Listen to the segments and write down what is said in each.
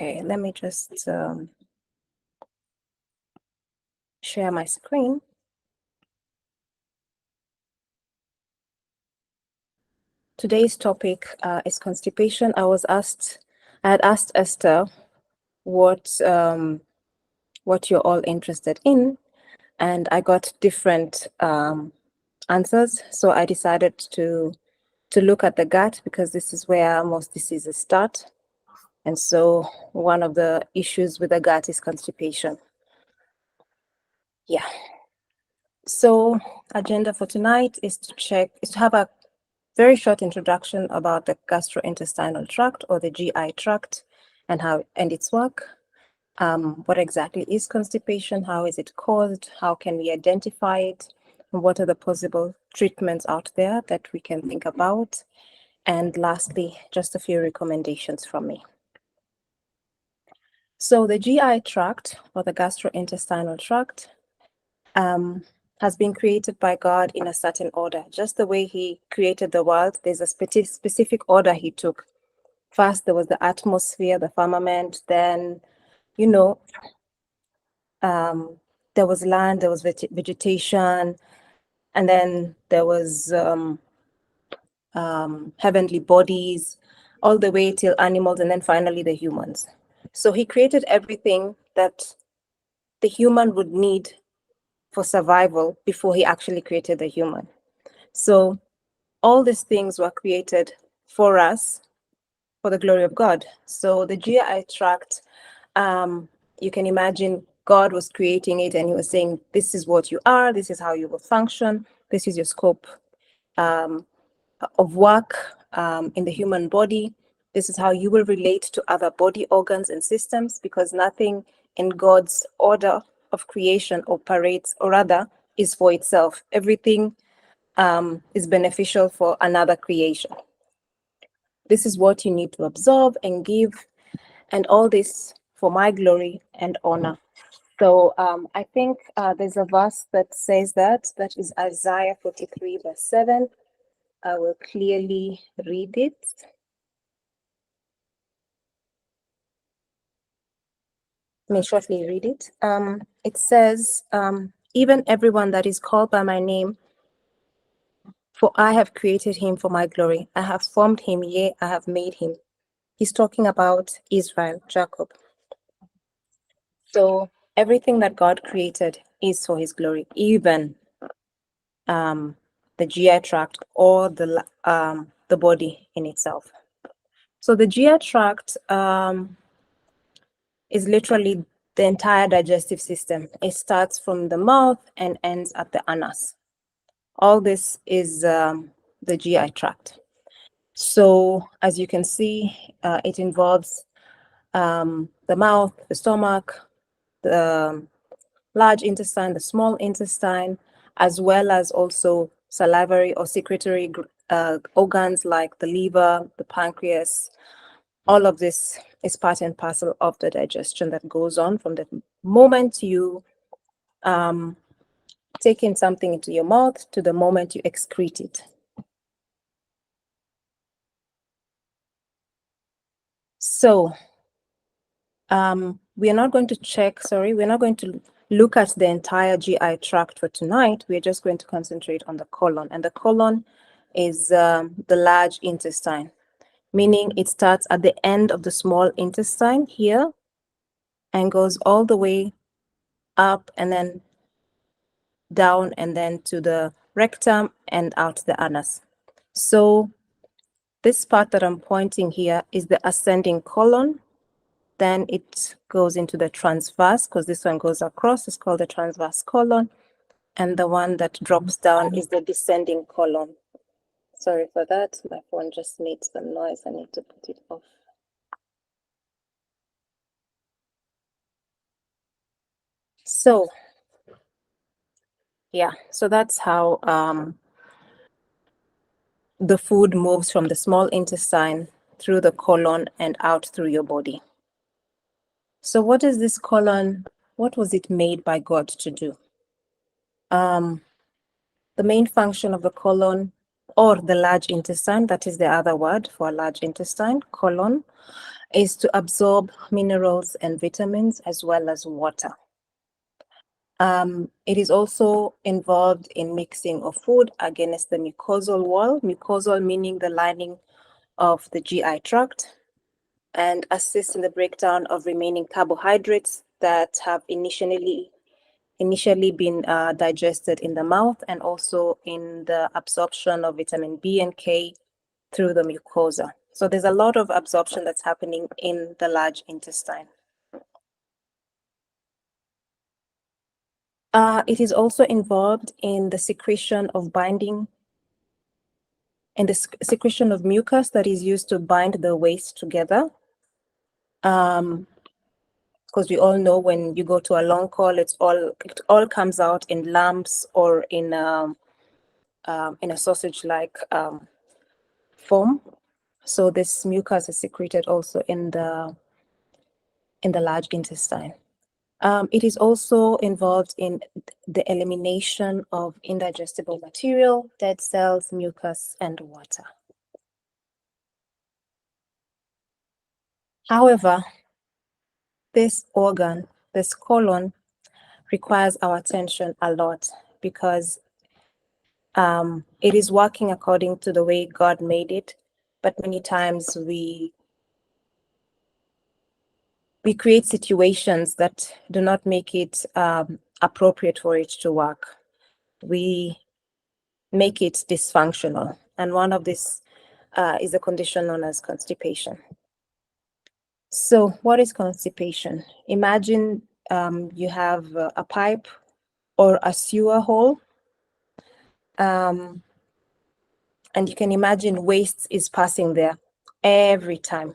Okay, let me just share my screen. Today's topic is constipation. I had asked Esther what you're all interested in, and I got different answers. So I decided to look at the gut because this is where most diseases start. And so one of the issues with the gut is constipation. Yeah. So agenda for tonight is to have a very short introduction about the gastrointestinal tract, or the GI tract, and its work. What exactly is constipation? How is it caused? How can we identify it? And what are the possible treatments out there that we can think about? And lastly, just a few recommendations from me. So the GI tract, or the gastrointestinal tract, has been created by God in a certain order. Just the way He created the world, there's a specific order He took. First, there was the atmosphere, the firmament. Then, there was land, there was vegetation, and then there was heavenly bodies, all the way till animals, and then finally the humans. So He created everything that the human would need for survival before He actually created the human. So all these things were created for us, for the glory of God. So the GI tract, you can imagine God was creating it, and He was saying, this is what you are, this is how you will function, this is your scope of work in the human body. This is how you will relate to other body organs and systems, because nothing in God's order of creation operates, or rather is for itself. Everything is beneficial for another creation. This is what you need to absorb and give, and all this for my glory and honor. So I think there's a verse that says that is Isaiah 43 verse 7. I will clearly read it. Let me shortly read it. It says, even everyone that is called by my name, for I have created him for my glory. I have formed him, yea, I have made him. He's talking about Israel, Jacob. So everything that God created is for His glory, even the GI tract, or the body in itself. So the GI tract is literally the entire digestive system. It starts from the mouth and ends at the anus. All this is the GI tract. So as you can see, it involves the mouth, the stomach, the large intestine, the small intestine, as well as also salivary or secretory organs like the liver, the pancreas. All of this is part and parcel of the digestion that goes on from the moment you take in something into your mouth to the moment you excrete it. So we're not going to look at the entire GI tract for tonight. We're just going to concentrate on the colon. And the colon is the large intestine, meaning it starts at the end of the small intestine here and goes all the way up and then down and then to the rectum and out the anus. So this part that I'm pointing here is the ascending colon. Then it goes into the transverse, because this one goes across. It's called the transverse colon. And the one that drops down is the descending colon. Sorry for that. My phone just made some noise. I need to put it off. So, yeah, so that's how the food moves from the small intestine through the colon and out through your body. So what is this colon? What was it made by God to do? The main function of the colon, or the large intestine, that is the other word for a large intestine, colon, is to absorb minerals and vitamins as well as water. It is also involved in mixing of food against the mucosal wall, mucosal meaning the lining of the GI tract, and assist in the breakdown of remaining carbohydrates that have initially been digested in the mouth, and also in the absorption of vitamin B and K through the mucosa. So there's a lot of absorption that's happening in the large intestine. It is also involved in the secretion of binding and the secretion of mucus that is used to bind the waste together. Because we all know when you go to a long call, it all comes out in lumps or in a sausage-like form. So this mucus is secreted also in the large intestine. It is also involved in the elimination of indigestible material, dead cells, mucus, and water. However, this organ, this colon, requires our attention a lot because it is working according to the way God made it, but many times we create situations that do not make it appropriate for it to work. We make it dysfunctional, and one of this is a condition known as constipation. So what is constipation? Imagine you have a pipe or a sewer hole, and you can imagine waste is passing there every time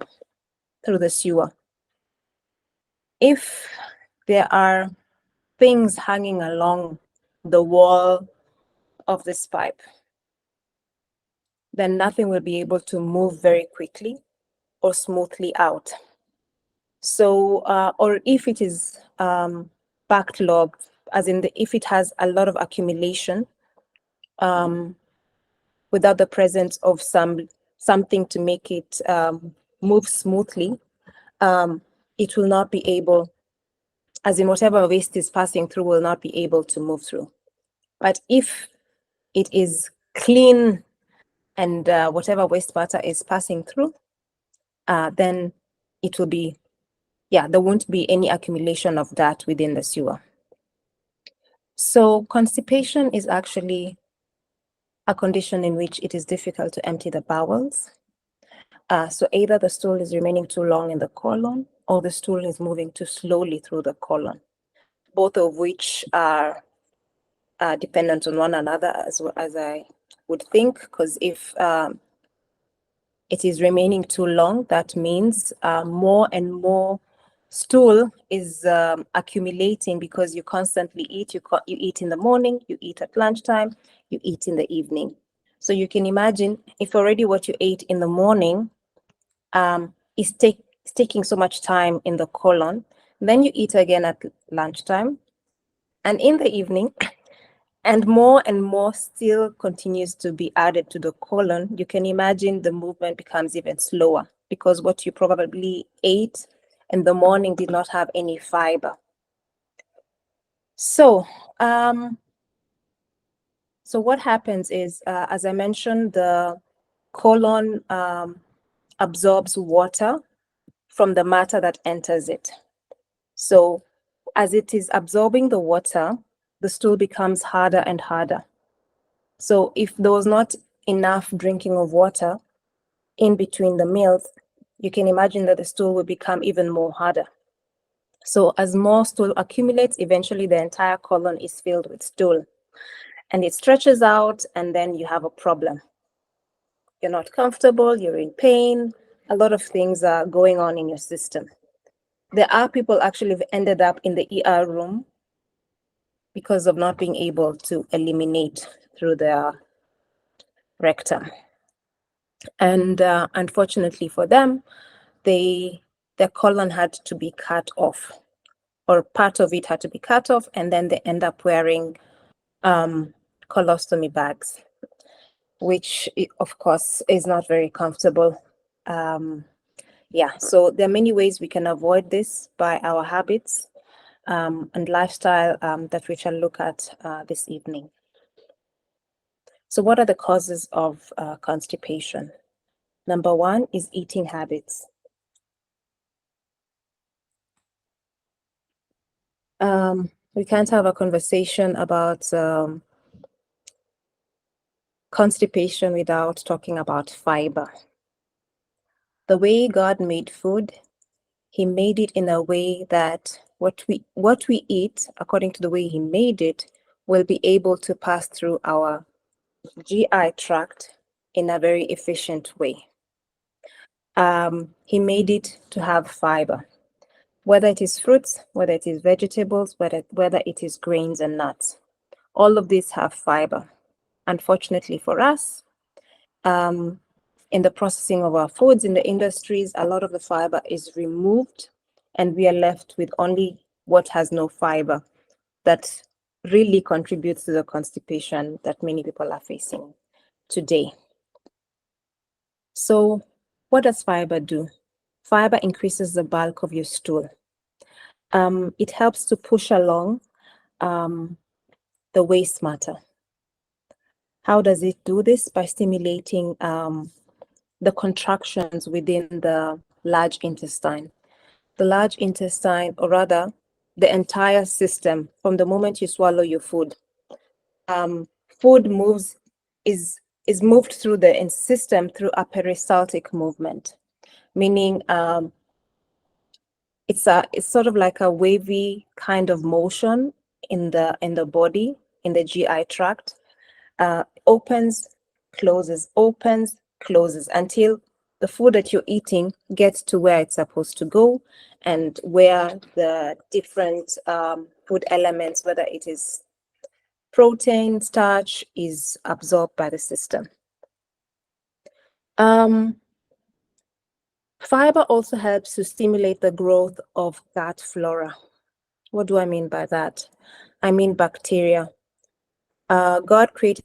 through the sewer. If there are things hanging along the wall of this pipe, then nothing will be able to move very quickly or smoothly out. So, or if it is backlogged, as in if it has a lot of accumulation, without the presence of something to make it move smoothly, it will not be able, as in whatever waste is passing through will not be able to move through. But if it is clean and whatever waste matter is passing through, then it will be, there won't be any accumulation of that within the sewer. So constipation is actually a condition in which it is difficult to empty the bowels. So either the stool is remaining too long in the colon or the stool is moving too slowly through the colon, both of which are dependent on one another, as I would think, because if it is remaining too long, that means more and more stool is accumulating because you constantly eat. You eat in the morning, you eat at lunchtime, you eat in the evening. So you can imagine if already what you ate in the morning is taking so much time in the colon, then you eat again at lunchtime and in the evening, and more still continues to be added to the colon. You can imagine the movement becomes even slower because what you probably ate in the morning did not have any fiber. So, so what happens is, as I mentioned, the colon absorbs water from the matter that enters it. So as it is absorbing the water, the stool becomes harder and harder. So if there was not enough drinking of water in between the meals, you can imagine that the stool will become even more harder. So as more stool accumulates, eventually the entire colon is filled with stool and it stretches out, and then you have a problem. You're not comfortable, you're in pain, a lot of things are going on in your system. There are people actually have ended up in the ER room because of not being able to eliminate through their rectum. And unfortunately for them, their colon had to be cut off, or part of it had to be cut off, and then they end up wearing colostomy bags, which of course is not very comfortable. Yeah, so there are many ways we can avoid this by our habits and lifestyle that we shall look at this evening. So what are the causes of constipation? Number one is eating habits. We can't have a conversation about constipation without talking about fiber. The way God made food, He made it in a way that what we eat, according to the way He made it, will be able to pass through our GI tract in a very efficient way. He made it to have fiber, whether it is fruits, whether it is vegetables, whether it is grains and nuts. All of these have fiber. Unfortunately for us, in the processing of our foods in the industries, a lot of the fiber is removed, and we are left with only what has no fiber that really contributes to the constipation that many people are facing today. So, what does fiber do? Fiber increases the bulk of your stool. It helps to push along the waste matter. How does it do this? By stimulating the contractions within the large intestine. The large intestine, or rather, the entire system, from the moment you swallow your food, food is moved through the system through a peristaltic movement, meaning it's sort of like a wavy kind of motion in the body, in the GI tract. Opens, closes until the food that you're eating gets to where it's supposed to go, and where the different food elements, whether it is protein, starch, is absorbed by the system. Fiber also helps to stimulate the growth of gut flora. What do I mean by that? I mean bacteria. God created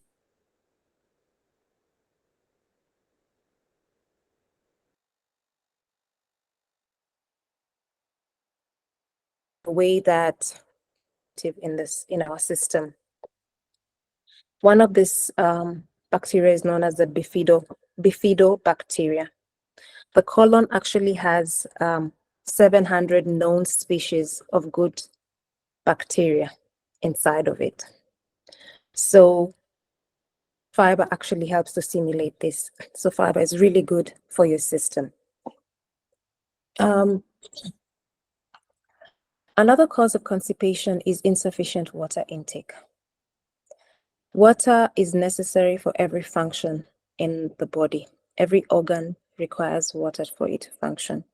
a way that in our system. One of these bacteria is known as the bifidobacteria. The colon actually has 700 known species of good bacteria inside of it. So fiber actually helps to stimulate this. So fiber is really good for your system. Another cause of constipation is insufficient water intake. Water is necessary for every function in the body. Every organ requires water for it to function.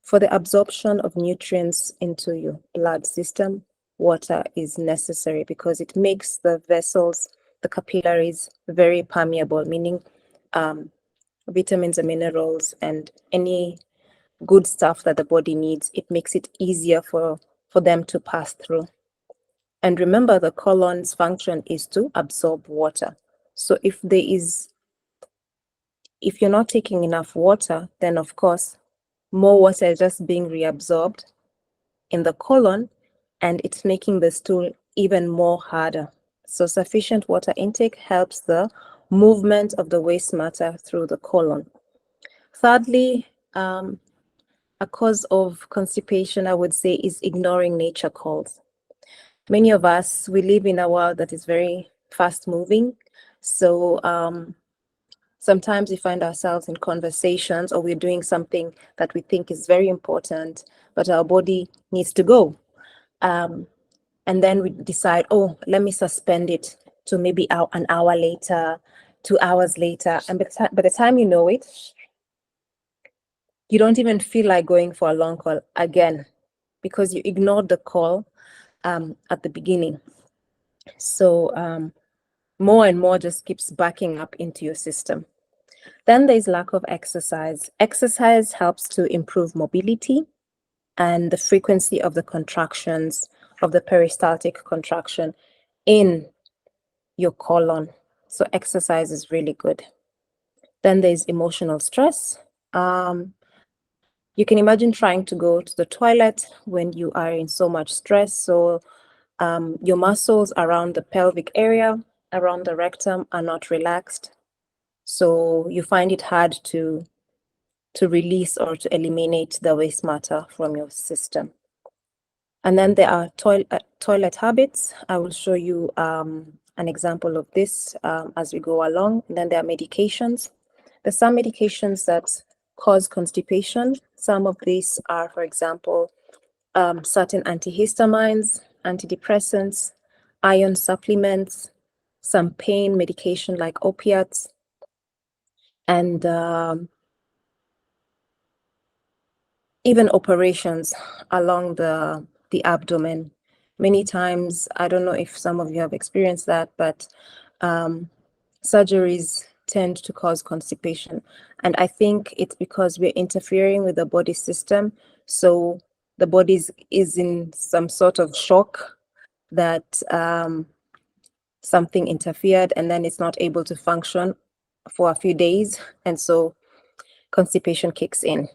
For the absorption of nutrients into your blood system, water is necessary because it makes the vessels, the capillaries, very permeable, meaning vitamins and minerals and any good stuff that the body needs, it makes it easier for them to pass through. And remember, the colon's function is to absorb water. So if you're not taking enough water, then of course, more water is just being reabsorbed in the colon, and it's making the stool even more harder. So sufficient water intake helps the movement of the waste matter through the colon. Thirdly, a cause of constipation, I would say, is ignoring nature calls. Many of us, we live in a world that is very fast moving. So sometimes we find ourselves in conversations, or we're doing something that we think is very important, but our body needs to go. And then we decide, oh, let me suspend it to maybe an hour later, 2 hours later. And by the time you know it, you don't even feel like going for a long call again because you ignored the call at the beginning. So more and more just keeps backing up into your system. Then there's lack of exercise. Exercise helps to improve mobility and the frequency of the contractions, of the peristaltic contraction in your colon. So exercise is really good. Then there's emotional stress. You can imagine trying to go to the toilet when you are in so much stress. So your muscles around the pelvic area, around the rectum are not relaxed. So you find it hard to release or to eliminate the waste matter from your system. And then there are toilet habits. I will show you an example of this as we go along. And then there are medications. There's some medications that cause constipation. Some of these are, for example, certain antihistamines, antidepressants, iron supplements, some pain medication like opiates, and even operations along the abdomen. Many times, I don't know if some of you have experienced that, but surgeries tend to cause constipation. And I think it's because we're interfering with the body system. So the body is in some sort of shock that something interfered, and then it's not able to function for a few days. And so constipation kicks in.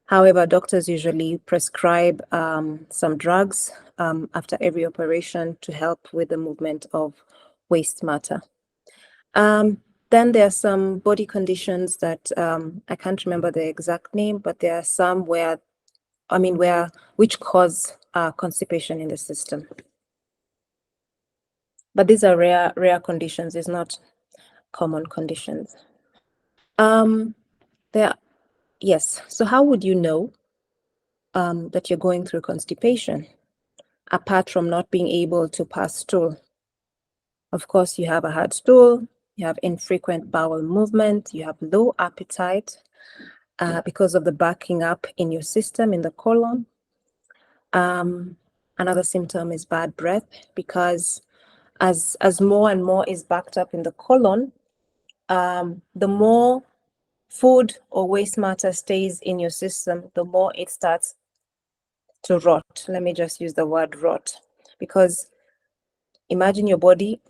However, doctors usually prescribe some drugs after every operation to help with the movement of waste matter. Then there are some body conditions that I can't remember the exact name, but there are some which cause constipation in the system. But these are rare conditions. It's not common conditions. Yes. So how would you know that you're going through constipation, apart from not being able to pass stool? Of course, you have a hard stool, you have infrequent bowel movement, you have low appetite because of the backing up in your system, in the colon. Another symptom is bad breath, because as more and more is backed up in the colon, the more food or waste matter stays in your system, the more it starts to rot. Let me just use the word rot, because imagine your body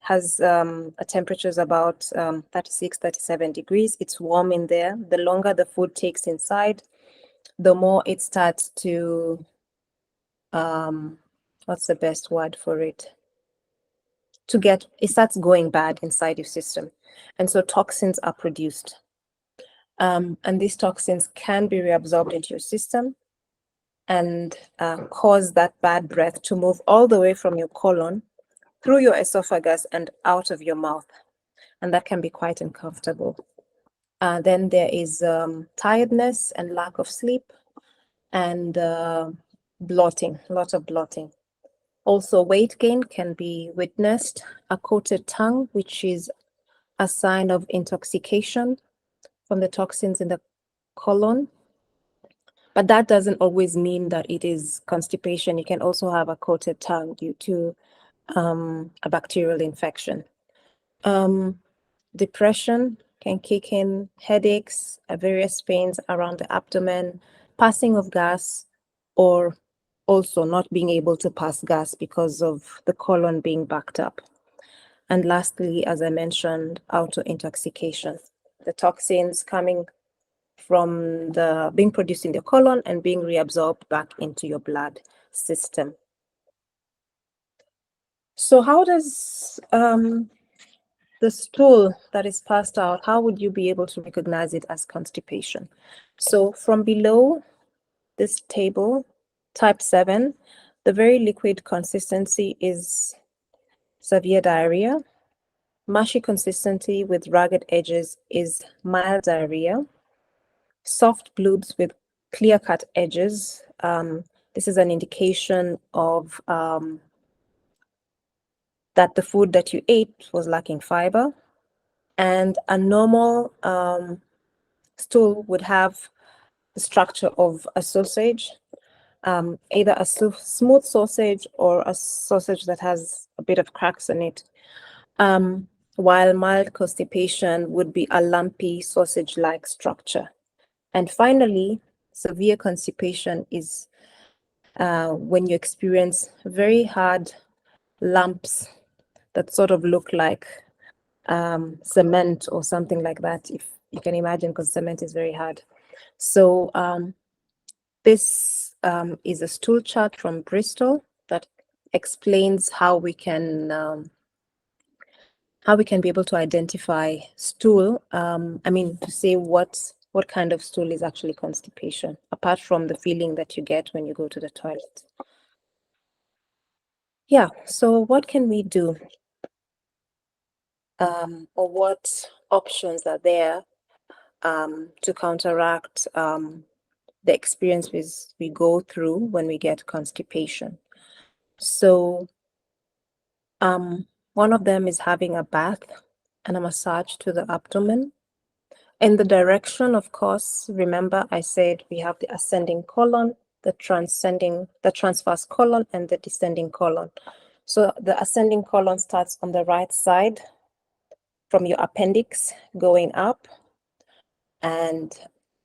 has a temperature is about 36, 37 degrees. It's warm in there. The longer the food takes inside, the more it starts to, what's the best word for it? It starts going bad inside your system. And so toxins are produced. And these toxins can be reabsorbed into your system and cause that bad breath to move all the way from your colon through your esophagus and out of your mouth. And that can be quite uncomfortable. Then there is tiredness and lack of sleep, and bloating, a lot of bloating. Also, weight gain can be witnessed. A coated tongue, which is a sign of intoxication from the toxins in the colon. But that doesn't always mean that it is constipation. You can also have a coated tongue due to a bacterial infection. Depression can kick in, headaches, various pains around the abdomen, passing of gas, or also not being able to pass gas because of the colon being backed up. And lastly, as I mentioned, auto-intoxication, the toxins coming from being produced in the colon and being reabsorbed back into your blood system. So how does the stool that is passed out, how would you be able to recognize it as constipation? So from below this table, type 7, the very liquid consistency is severe diarrhea. Mushy consistency with ragged edges is mild diarrhea. Soft bloobs with clear-cut edges. This is an indication of that the food that you ate was lacking fiber. And a normal stool would have the structure of a sausage, either a smooth sausage or a sausage that has a bit of cracks in it. While mild constipation would be a lumpy sausage-like structure. And finally, severe constipation is when you experience very hard lumps that sort of look like cement or something like that, if you can imagine, because cement is very hard. So this is a stool chart from Bristol that explains how we can be able to identify stool. To say what kind of stool is actually constipation, apart from the feeling that you get when you go to the toilet. Yeah, so what can we do? Or what options are there to counteract the experiences we go through when we get constipation? So one of them is having a bath and a massage to the abdomen. In the direction, of course, remember I said we have the ascending colon, the transverse colon, and the descending colon. So the ascending colon starts on the right side from your appendix going up and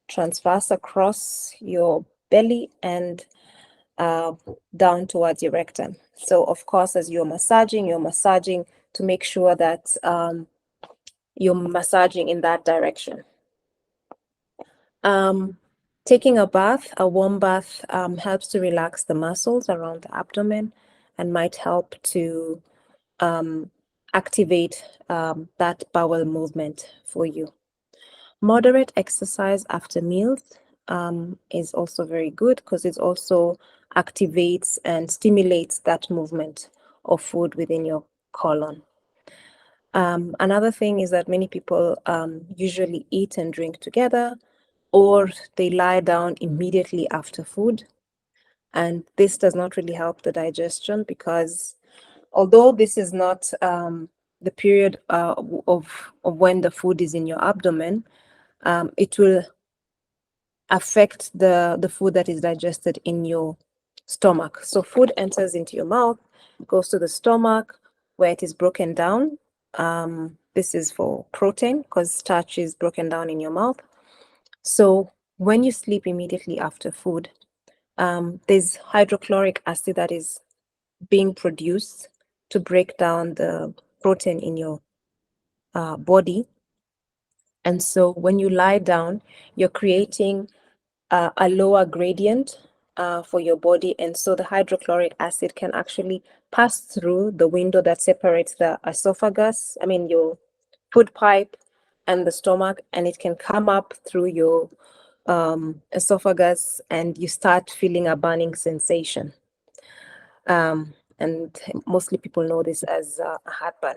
transverse across your belly and down towards your rectum. So of course, as you're massaging to make sure that you're massaging in that direction. Taking a bath, a warm bath, helps to relax the muscles around the abdomen and might help to activate that bowel movement for you. Moderate exercise after meals is also very good because it also activates and stimulates that movement of food within your colon. Another thing is that many people usually eat and drink together, or they lie down immediately after food. And this does not really help the digestion because although this is not the period of when the food is in your abdomen, it will affect the food that is digested in your stomach. So food enters into your mouth, goes to the stomach where it is broken down. This is for protein because starch is broken down in your mouth. So when you sleep immediately after food, there's hydrochloric acid that is being produced to break down the protein in your body. And so when you lie down, you're creating a lower gradient for your body. And so the hydrochloric acid can actually pass through the window that separates the esophagus, your food pipe and the stomach, and it can come up through your esophagus and you start feeling a burning sensation. And mostly people know this as a heartburn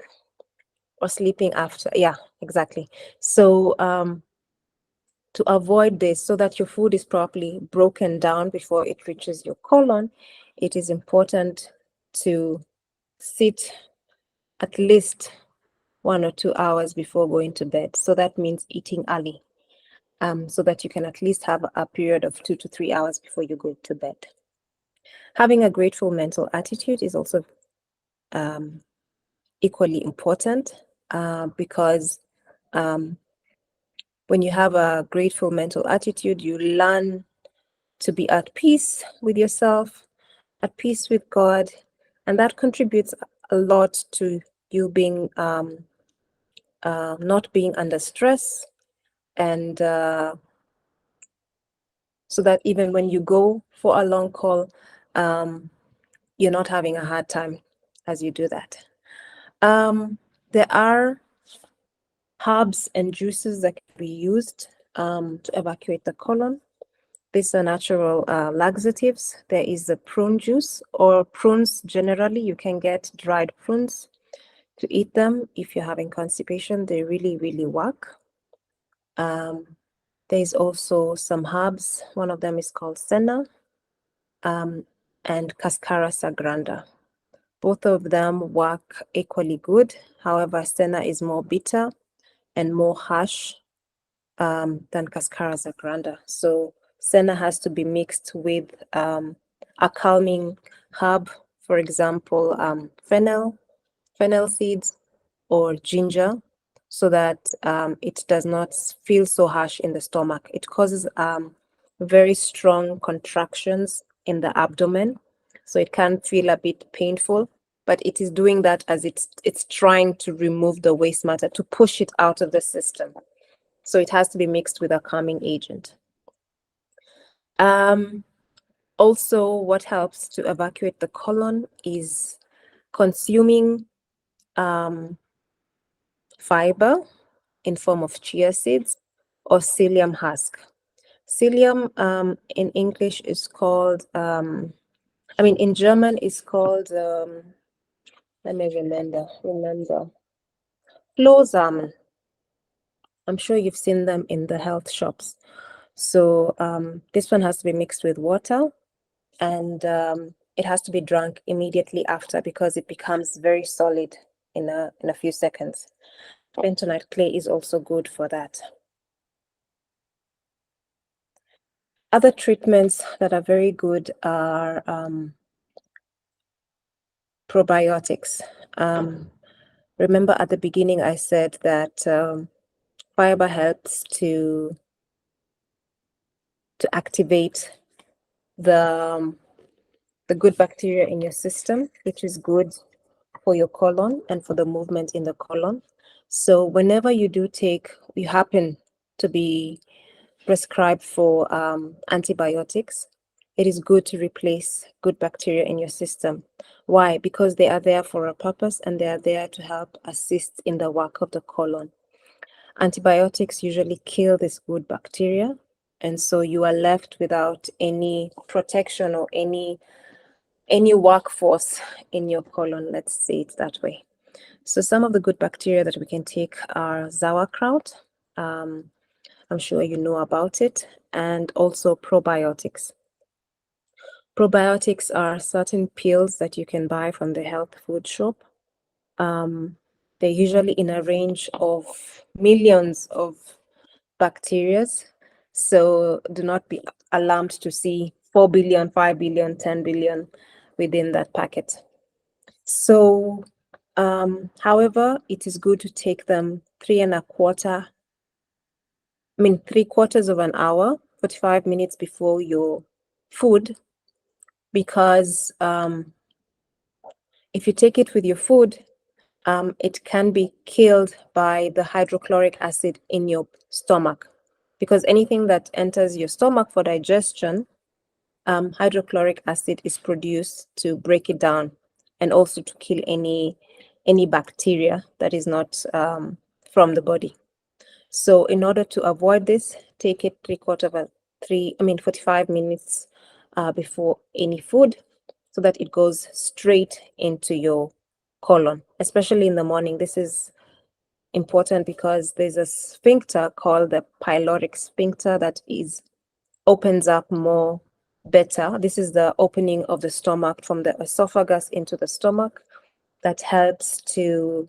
or sleeping after. Yeah, exactly. So to avoid this, so that your food is properly broken down before it reaches your colon, it is important to sit at least 1 or 2 hours before going to bed. So that means eating early, so that you can at least have a period of 2 to 3 hours before you go to bed. Having a grateful mental attitude is also equally important because when you have a grateful mental attitude, you learn to be at peace with yourself, at peace with God, and that contributes a lot to you being not being under stress, and so that even when you go for a long call, you're not having a hard time as you do that. There are herbs and juices that can be used to evacuate the colon. These are natural laxatives. There is the prune juice or prunes. Generally, you can get dried prunes to eat them if you're having constipation. They really, really work. There's also some herbs. One of them is called senna and cascara sagranda. Both of them work equally good. However, senna is more bitter and more harsh than cascara sagranda. So senna has to be mixed with a calming herb, for example, fennel seeds or ginger, so that it does not feel so harsh in the stomach. It causes very strong contractions in the abdomen, so it can feel a bit painful, but it is doing that as it's trying to remove the waste matter, to push it out of the system. So it has to be mixed with a calming agent. Also, what helps to evacuate the colon is consuming fiber in form of chia seeds or psyllium husk. Psyllium in English is called, in German is called, let me remember, Flohsamen. I'm sure you've seen them in the health shops. So this one has to be mixed with water, and it has to be drunk immediately after because it becomes very solid in a few seconds. Bentonite clay is also good for that. Other treatments that are very good are probiotics. Remember at the beginning I said that fiber helps to activate the good bacteria in your system, which is good for your colon and for the movement in the colon. So whenever you happen to be prescribed for antibiotics, it is good to replace good bacteria in your system. Why? Because they are there for a purpose and they are there to help assist in the work of the colon. Antibiotics usually kill this good bacteria, and so you are left without any protection or any workforce in your colon, let's say it that way. So some of the good bacteria that we can take are sauerkraut. I'm sure you know about it, and also probiotics. Probiotics are certain pills that you can buy from the health food shop. They're usually in a range of millions of bacteria. So do not be alarmed to see 4 billion, 5 billion, 10 billion within that packet. So, however, it is good to take them 3/4 of an hour, 45 minutes before your food, because if you take it with your food, it can be killed by the hydrochloric acid in your stomach, because anything that enters your stomach for digestion, hydrochloric acid is produced to break it down and also to kill any bacteria that is not from the body. So in order to avoid this, take it 45 minutes before any food, so that it goes straight into your colon, especially in the morning. This is important because there's a sphincter called the pyloric sphincter that opens up more better. This is the opening of the stomach from the esophagus into the stomach that helps to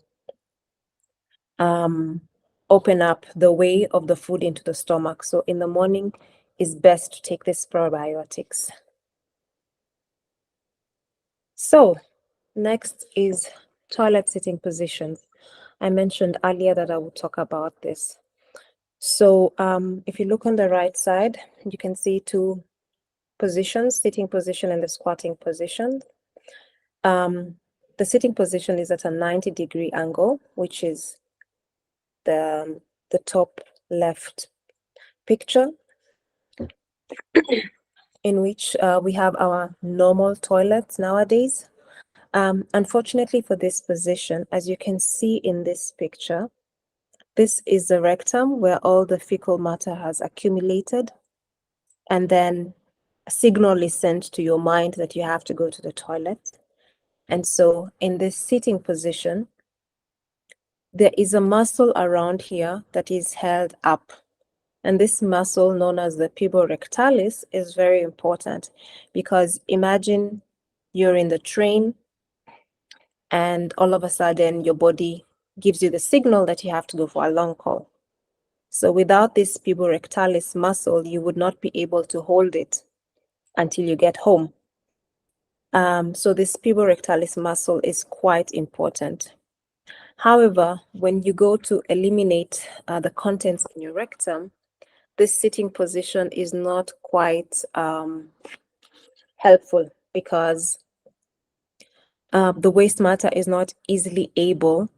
open up the way of the food into the stomach. So in the morning is best to take this probiotics. So next is toilet sitting positions. I mentioned earlier that I would talk about this. So if you look on the right side, you can see two positions, sitting position and the squatting position. The sitting position is at a 90-degree angle, which is the top left picture, in which we have our normal toilets nowadays. Unfortunately for this position, as you can see in this picture, this is the rectum where all the fecal matter has accumulated, and then a signal is sent to your mind that you have to go to the toilet. And so in this sitting position, there is a muscle around here that is held up. And this muscle, known as the puborectalis, is very important, because imagine you're in the train and all of a sudden your body gives you the signal that you have to go for a long call. So without this puborectalis muscle, you would not be able to hold it until you get home. So this puborectalis muscle is quite important. However, when you go to eliminate the contents in your rectum, this sitting position is not quite helpful, because the waste matter is not easily able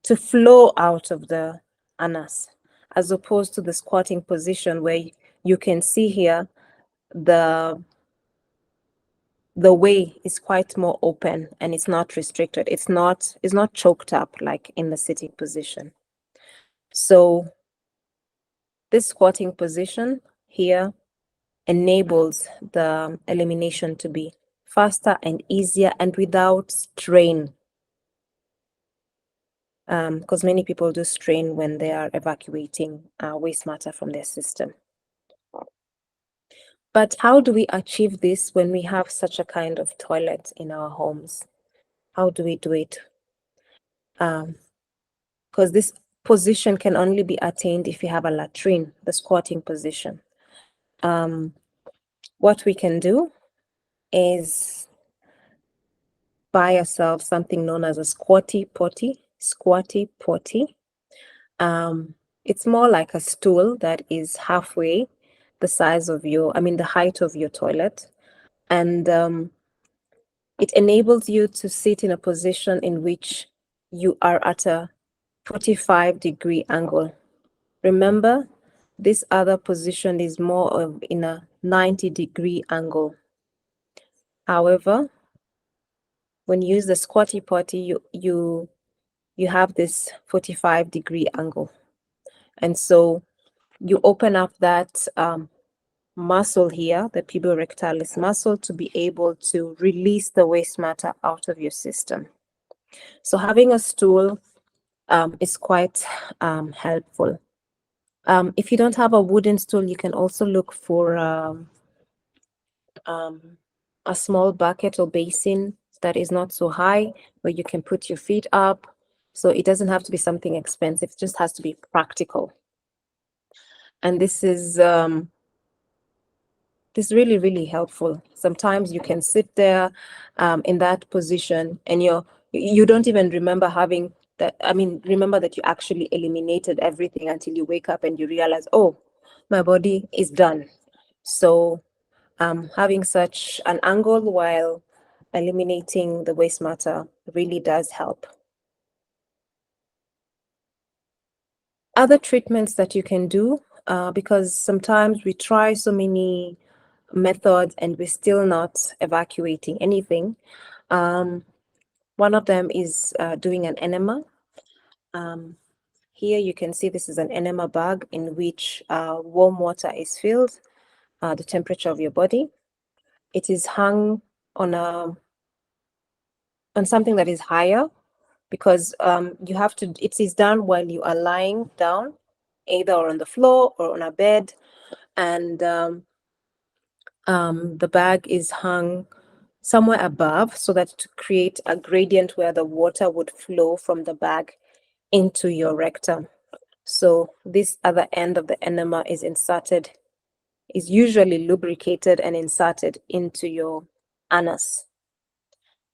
to flow out of the anus, as opposed to the squatting position, where you can see here the way is quite more open and it's not restricted. It's not choked up like in the sitting position. So this squatting position here enables the elimination to be faster and easier and without strain. Because many people do strain when they are evacuating waste matter from their system. But how do we achieve this when we have such a kind of toilet in our homes? How do we do it? Because this position can only be attained if you have a latrine, the squatting position. What we can do is buy ourselves something known as a squatty potty. It's more like a stool that is halfway the size of the height of your toilet. And it enables you to sit in a position in which you are at a 45-degree angle. Remember, this other position is more of in a 90-degree angle. However, when you use the squatty potty, you have this 45-degree angle. And so you open up that muscle here, the puborectalis muscle, to be able to release the waste matter out of your system. So having a stool is quite helpful. If you don't have a wooden stool, you can also look for a small bucket or basin that is not so high, where you can put your feet up. So it doesn't have to be something expensive, it just has to be practical. And this is really, really helpful. Sometimes you can sit there in that position and you don't even remember having that. Remember that you actually eliminated everything until you wake up and you realize, oh, my body is done. So having such an angle while eliminating the waste matter really does help. Other treatments that you can do, because sometimes we try so many methods and we're still not evacuating anything. One of them is doing an enema. Here you can see this is an enema bag in which warm water is filled, the temperature of your body. It is hung on something that is higher, because it is done while you are lying down, either on the floor or on a bed, and the bag is hung somewhere above so that to create a gradient where the water would flow from the bag into your rectum. So this other end of the enema is usually lubricated and inserted into your anus.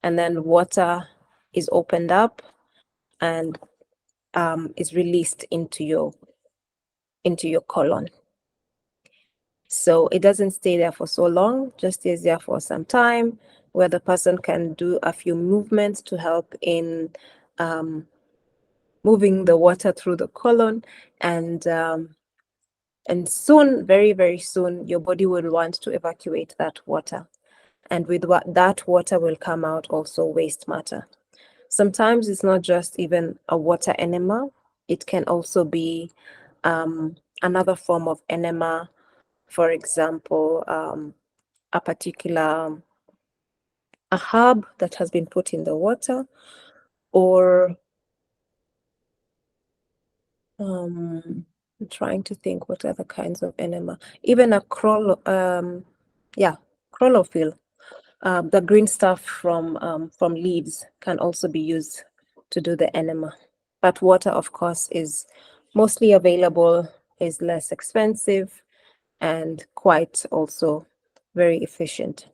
And then water is opened up and is released into your colon. So it doesn't stay there for so long, just stays there for some time, where the person can do a few movements to help in moving the water through the colon, and soon, very, very soon, your body will want to evacuate that water. And with that water will come out also waste matter. Sometimes it's not just even a water enema. It can also be another form of enema. For example, a particular herb that has been put in the water, or I'm trying to think what other kinds of enema. Even a chlorophyll, the green stuff from leaves can also be used to do the enema. But water, of course, is mostly available, is less expensive, and quite also very efficient.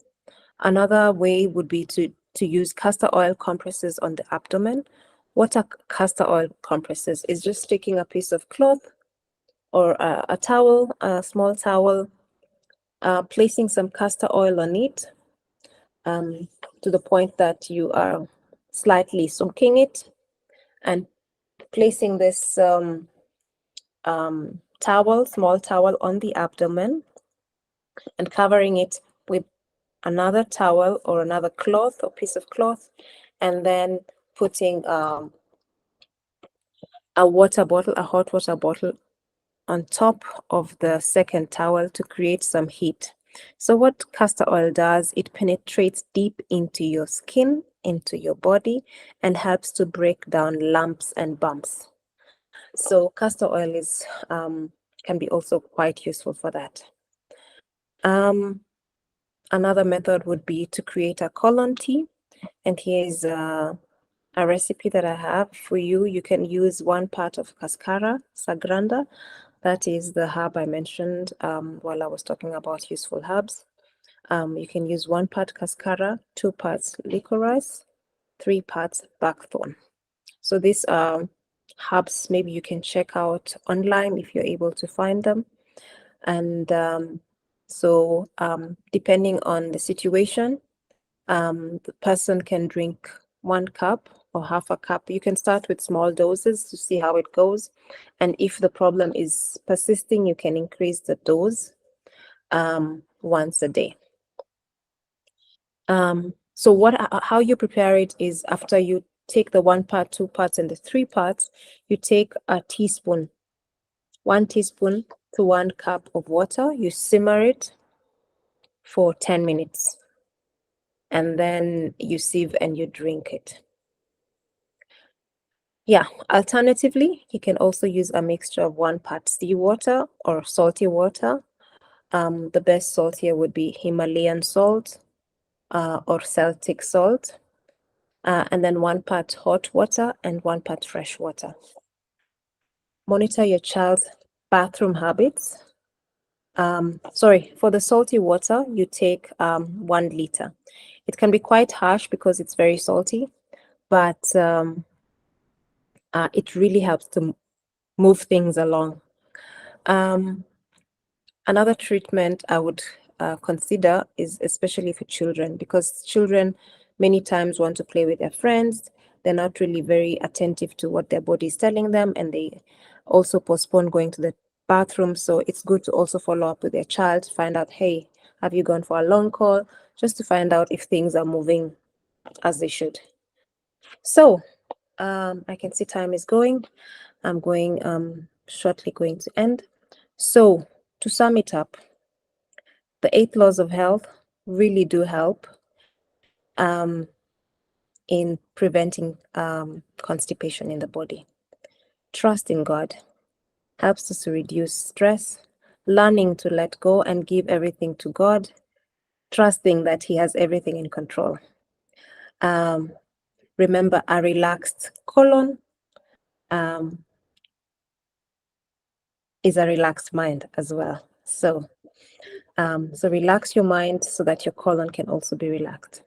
Another way would be to use castor oil compresses on the abdomen. What are castor oil compresses? Is just taking a piece of cloth or a towel, a small towel, placing some castor oil on it to the point that you are slightly soaking it, and placing this small towel on the abdomen, and covering it with another towel or another cloth or piece of cloth, and then putting a water bottle, a hot water bottle, on top of the second towel to create some heat. So what castor oil does, it penetrates deep into your skin, into your body, and helps to break down lumps and bumps. So castor oil is can be also quite useful for that. Another method would be to create a colon tea, and here's a recipe that I have for you. You can use 1 part of cascara sagranda. That is the herb I mentioned while I was talking about useful herbs. You can use 1 part cascara, 2 parts licorice, 3 parts blackthorn. So these are herbs maybe you can check out online if you're able to find them. And depending on the situation, the person can drink 1 cup or half a cup. You can start with small doses to see how it goes. And if the problem is persisting, you can increase the dose once a day. So how you prepare it is after you take the 1 part, 2 parts, and the 3 parts, you take a teaspoon, 1 teaspoon to 1 cup of water. You simmer it for 10 minutes. And then you sieve and you drink it. Yeah, alternatively, you can also use a mixture of 1 part seawater or salty water. The best salt here would be Himalayan salt or Celtic salt. And then 1 part hot water and 1 part fresh water. Monitor your child's bathroom habits. For the salty water, you take 1 liter. It can be quite harsh because it's very salty, but it really helps to move things along. Another treatment I would consider is especially for children, because children many times want to play with their friends. They're not really very attentive to what their body is telling them, and they also postpone going to the bathroom. So it's good to also follow up with their child to find out, hey, have you gone for a long call? Just to find out if things are moving as they should. So I can see time is going. I'm shortly going to end. So to sum it up, the 8 laws of health really do help in preventing constipation in the body. Trust in God helps us to reduce stress, learning to let go and give everything to God, trusting that He has everything in control. Remember, a relaxed colon is a relaxed mind as well. So relax your mind so that your colon can also be relaxed.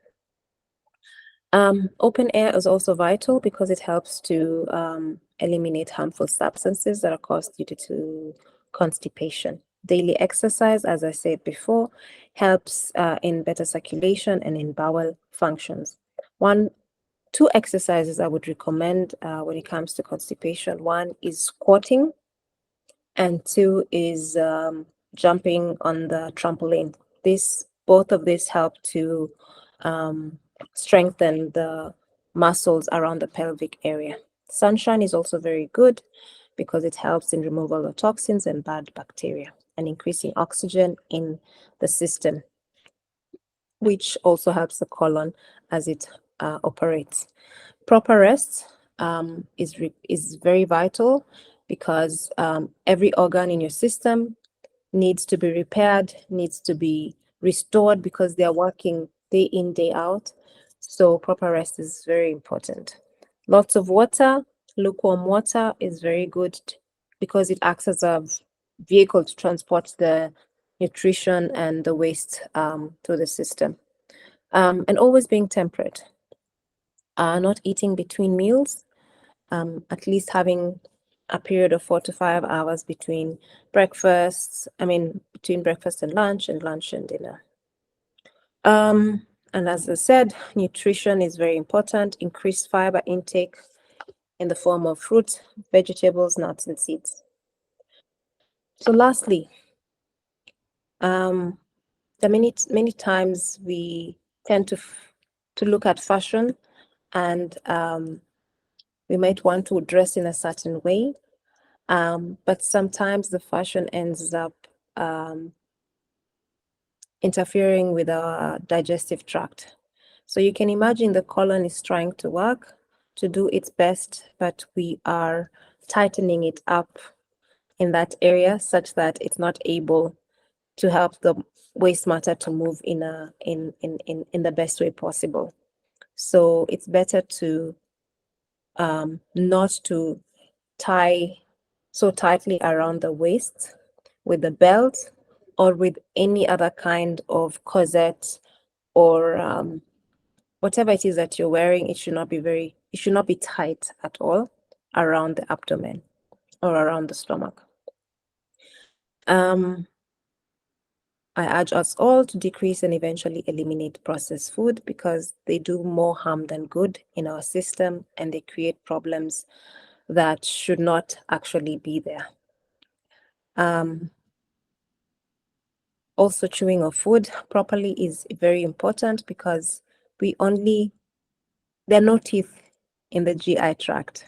Open air is also vital because it helps to eliminate harmful substances that are caused due to constipation. Daily exercise, as I said before, helps in better circulation and in bowel functions. 2 exercises I would recommend when it comes to constipation. 1 is squatting, and 2 is jumping on the trampoline. Both of these help to strengthen the muscles around the pelvic area. Sunshine is also very good because it helps in removal of toxins and bad bacteria and increasing oxygen in the system, which also helps the colon as it operates. Proper rest is very vital because every organ in your system needs to be repaired, needs to be restored because they are working day in, day out. So proper rest is very important. Lots of water, lukewarm water is very good because it acts as a vehicle to transport the nutrition and the waste to the system. And always being temperate. Not eating between meals, at least having a period of 4 to 5 hours between between breakfast and lunch and dinner. And as I said, nutrition is very important. Increased fiber intake in the form of fruits, vegetables, nuts, and seeds. So lastly, there are many times we tend to look at fashion, and we might want to dress in a certain way, but sometimes the fashion ends up interfering with our digestive tract. So you can imagine the colon is trying to work to do its best, but we are tightening it up in that area such that it's not able to help the waste matter to move in the best way possible. So it's better to not to tie so tightly around the waist with the belt or with any other kind of corset or whatever it is that you're wearing. It should not be tight at all around the abdomen or around the stomach. I urge us all to decrease and eventually eliminate processed food because they do more harm than good in our system, and they create problems that should not actually be there. Also, chewing of food properly is very important because there are no teeth in the GI tract.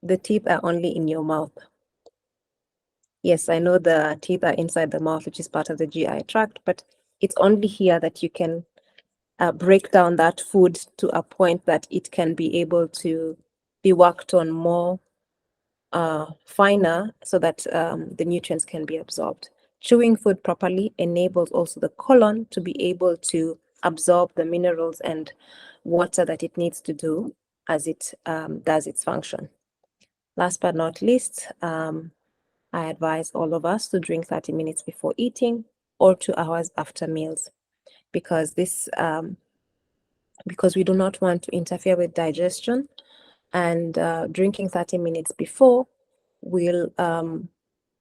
The teeth are only in your mouth. Yes, I know the teeth are inside the mouth, which is part of the GI tract, but it's only here that you can break down that food to a point that it can be able to be worked on more finer so that the nutrients can be absorbed. Chewing food properly enables also the colon to be able to absorb the minerals and water that it needs to do as it does its function. Last but not least, I advise all of us to drink 30 minutes before eating or 2 hours after meals, because because we do not want to interfere with digestion, and drinking 30 minutes before will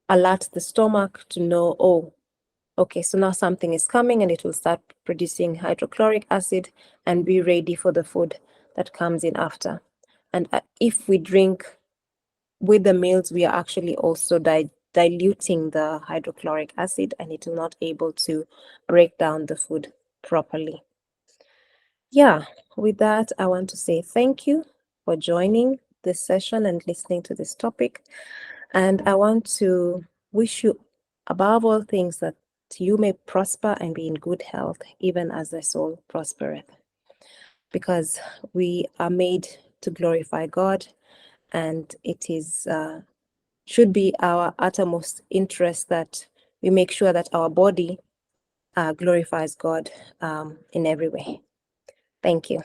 alert the stomach to know, oh, okay, so now something is coming, and it will start producing hydrochloric acid and be ready for the food that comes in after. And if we drink with the meals, we are actually also diluting the hydrochloric acid, and it will not able to break down the food properly. Yeah, with that, I want to say thank you for joining this session and listening to this topic. And I want to wish you, above all things, that you may prosper and be in good health, even as thy soul prospereth. Because we are made to glorify God, and it is should be our uttermost interest that we make sure that our body glorifies God in every way. Thank you.